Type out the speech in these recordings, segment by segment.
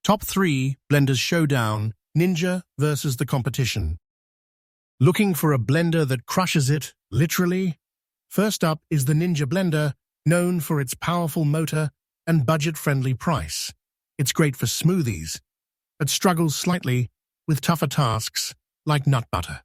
Top 3 Blenders Showdown, Ninja versus the competition. Looking for a blender that crushes it, literally? First up is the Ninja blender, known for its powerful motor and budget-friendly price. It's great for smoothies, but struggles slightly with tougher tasks like nut butter.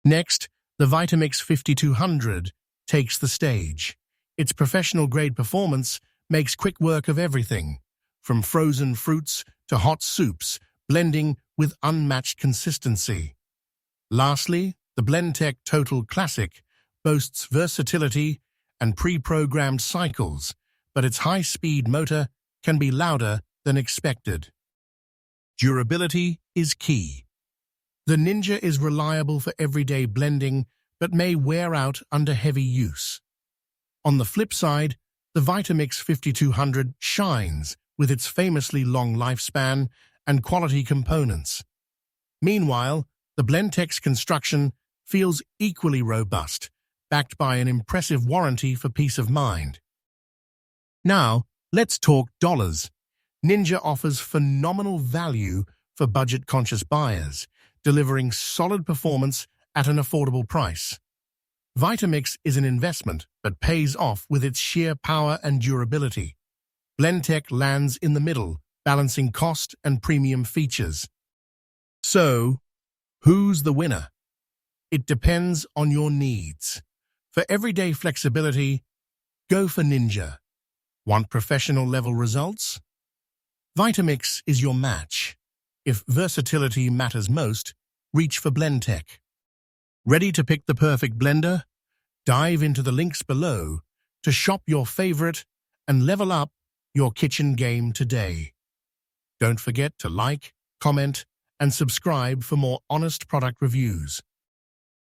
Next, the Vitamix 5200 takes the stage. Its professional-grade performance makes quick work of everything, from frozen fruits to hot soups, blending with unmatched consistency. Lastly, the Blendtec Total Classic boasts versatility and pre-programmed cycles, but its high-speed motor can be louder than expected. Durability is key. The Ninja is reliable for everyday blending, but may wear out under heavy use. On the flip side, the Vitamix 5200 shines with its famously long lifespan and quality components. Meanwhile, the Blendtec's construction feels equally robust, backed by an impressive warranty for peace of mind. Now, let's talk dollars. Ninja offers phenomenal value for budget-conscious buyers, delivering solid performance at an affordable price. Vitamix is an investment, but pays off with its sheer power and durability. Blendtec lands in the middle, balancing cost and premium features. So, who's the winner? It depends on your needs. For everyday flexibility, go for Ninja. Want professional-level results? Vitamix is your match. If versatility matters most, reach for Blendtec. Ready to pick the perfect blender? Dive into the links below to shop your favorite and level up your kitchen game today. Don't forget to like, comment, and subscribe for more honest product reviews.